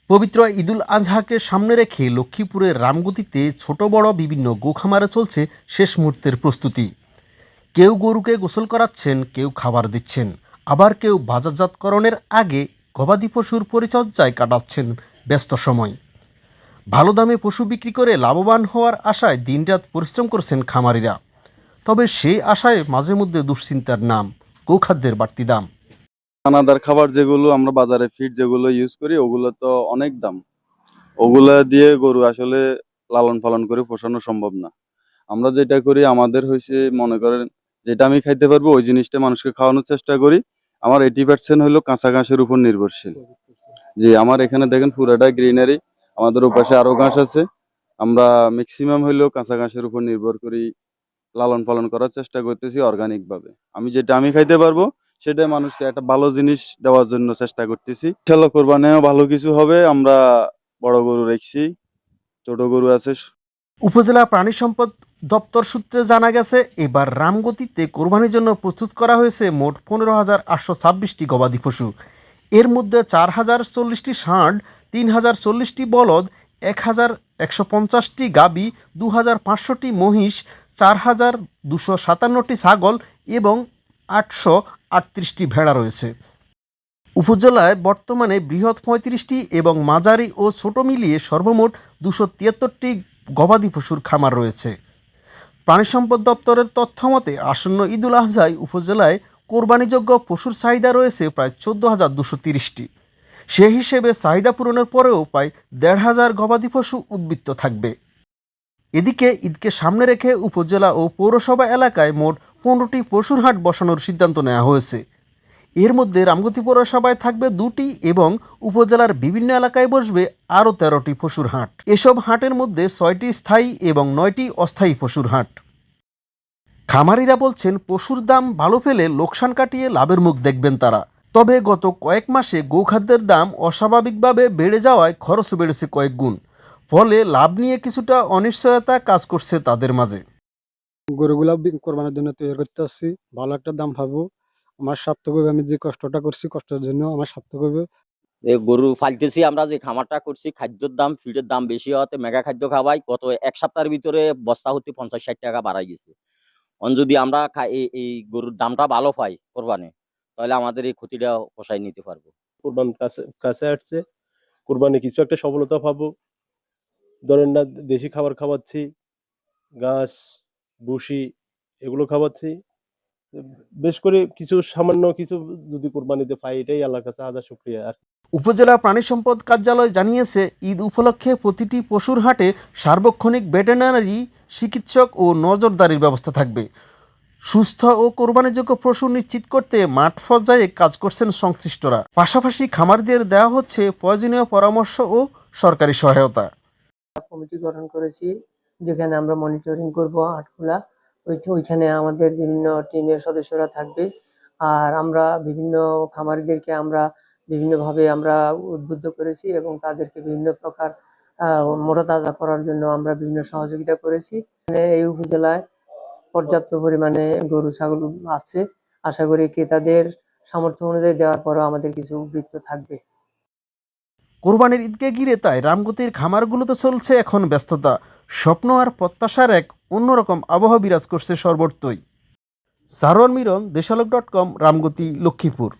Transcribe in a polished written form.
পবিত্র ঈদুল আজহাকে সামনে রেখে লক্ষ্মীপুরের রামগতিতে ছোট বড় বিভিন্ন গোখামারে চলছে শেষ মুহূর্তের প্রস্তুতি। কেউ গরুকে গোসল করাচ্ছেন, কেউ খাবার দিচ্ছেন, আবার কেউ বাজারজাতকরণের আগে গবাদি পশুর পরিচর্যায় কাটাচ্ছেন ব্যস্ত সময়। ভালো দামে পশু বিক্রি করে লাভবান হওয়ার আশায় দিনরাত পরিশ্রম করছেন খামারিরা। তবে সেই আশায় মাঝে মধ্যে দুশ্চিন্তার নাম গোখাদ্যের বাড়তি দাম। দানাদার খাবার যেগুলো আমরা বাজারে ফিড যেগুলো ইউজ করি ওগুলো তো অনেক দাম। ওগুলা দিয়ে গরু আসলে লালন পালন করে পোষানো সম্ভব না। আমরা যেটা করি আমাদের হয়েছে মনে করেন যেটা আমি খাইতে পারবো ওই জিনিসটা মানুষকে খাওয়ানোর চেষ্টা করি। আমার 80% হলো কাঁচা ঘাসের উপর নির্ভরশীল। যে আমার এখানে দেখেন পুরাটা গ্রিনারি, আমাদের ওপাশে আরো ঘাস আছে। আমরা ম্যাক্সিমাম হইলেও কাঁচা ঘাসের উপর নির্ভর করি লালন পালন করার চেষ্টা করতেছি অর্গানিক ভাবে। আমি খাইতে পারবো সেটাই মানুষকে একটা ভালো জিনিস দেওয়ার জন্য চেষ্টা করতেছি। ইনশাআল্লাহ কোরবানিও ভালো কিছু হবে। আমরা বড় গরু রেখছি, ছোট গরু আছে। উপজেলা প্রাণী সম্পদ দপ্তর সূত্রে জানা গেছে, এবার রামগতিতে কোরবানির জন্য প্রস্তুত করা হয়েছে মোট 15,826টি গবাদি পশু। এর মধ্যে 4,040টি ষাঁড়, 3,040টি বলদ, 1,150টি গাভী, 2,500টি মহিষ, 4,257টি ছাগল এবং 838টি ভেড়া রয়েছে। উপজেলায় বর্তমানে বৃহৎ 35টি এবং মাঝারি ও ছোট মিলিয়ে সর্বমোট 273টি গবাদি পশুর খামার রয়েছে। প্রাণী সম্পদ দপ্তরের তথ্যমতে আসন্ন ঈদুল আজহায় উপজেলায় কোরবানিযোগ্য পশুর চাহিদা রয়েছে প্রায় 14,230টি। সে হিসেবে চাহিদা পূরণের পরেও প্রায় 1,500 গবাদি পশু উদ্বৃত্ত থাকবে। এদিকে ঈদকে সামনে রেখে উপজেলা ও পৌরসভা এলাকায় মোট 15টি পশুর হাট বসানোর সিদ্ধান্ত নেওয়া হয়েছে। এর মধ্যে রামগতি পৌরসভায় থাকবে 2টি এবং উপজেলার বিভিন্ন এলাকায় বসবে আরও 13টি পশুর হাট। এসব হাটের মধ্যে 6টি স্থায়ী এবং 9টি অস্থায়ী পশুর হাট। খামারিরা বলছেন পশুর দাম ভালো পেলে লোকসান কাটিয়ে লাভের মুখ দেখবেন তারা। তবে গত কয়েক মাসে গোখাদ্যের দাম অস্বাভাবিকভাবে বেড়ে যাওয়ায় খরচও বেড়েছে কয়েক গুণ। ফলে লাভ নিয়ে কিছুটা অনিশ্চয়তা কাজ করছে তাদের মাঝে। গরুগুলা কোরবানির জন্য তৈরি করতে আসছি, ভালো একটা দাম পাবো। আমার সার্থক হবে, আমি যে কষ্টটা করছি কষ্টের জন্য আমার সার্থক হবে। গরু ফালতেছি, আমরা যে খামারটা করছি খাদ্যের দাম ফিডের দাম বেশি হওয়াতে মেগা খাদ্য খাওয়াই গত এক সপ্তাহের ভিতরে বস্তা হতে 50-60 টাকা বাড়াই গেছে। যদি আমরা এই গরুর দামটা ভালো পাই কোরবানি, তাহলে আমাদের এই ক্ষতিটা পোষায় নিতে পারবো। কোরবান কাছে আসছে, কোরবানি কিছু একটা সফলতা পাবো। ধরেন না, দেশি খাবার খাওয়াচ্ছি, ঘাস ভুসি এগুলো খাওয়াচ্ছি। বেশ করে কিছু সামান্য কিছু যদি কোরবানিতে পাই এটাই আল্লাহর কাছে হাজার শুকরিয়া। আর উপজেলা প্রাণী সম্পদ কার্যালয় জানিয়েছে, ঈদ উপলক্ষে প্রতিটি পশুর হাটে সার্বক্ষণিক ভেটেরিনারি চিকিৎসক ও নজরদারির ব্যবস্থা থাকবে। সুস্থ ও কোরবানিযোগ্য পশু নিশ্চিত করতে মাঠ পর্যায়ে কাজ করছেন সংশ্লিষ্টরা। পাশাপাশি খামারিদের দেওয়া হচ্ছে প্রয়োজনীয় পরামর্শ ও সরকারি সহায়তা। কমিটি গঠন করেছি যেখানে আমরা মনিটরিং করব হাটগুলা। ওইখানে আমাদের বিভিন্ন টিমের সদস্যরা থাকবে। আর আমরা বিভিন্ন খামারিদেরকে আমরা বিভিন্নভাবে আমরা উদ্বুদ্ধ করেছি এবং তাদেরকে বিভিন্ন প্রকার মোটাতাজা করার জন্য আমরা বিভিন্ন সহযোগিতা করেছি। এই উপজেলায় পর্যাপ্ত পরিমাণে গরু ছাগল আছে। আশা করি ক্রেতাদের সামর্থ্য অনুযায়ী দেওয়ার পরও আমাদের কিছু বৃত্ত থাকবে। কোরবানির ঈদকে ঘিরে তাই রামগতির খামারগুলোতে চলছে এখন ব্যস্ততা। স্বপ্ন আর প্রত্যাশার এক অন্যরকম আবহাওয়া বিরাজ করছে সর্বত্রই। সারোয়ার মিরন, দেশালোক.com, রামগতি, লক্ষ্মীপুর।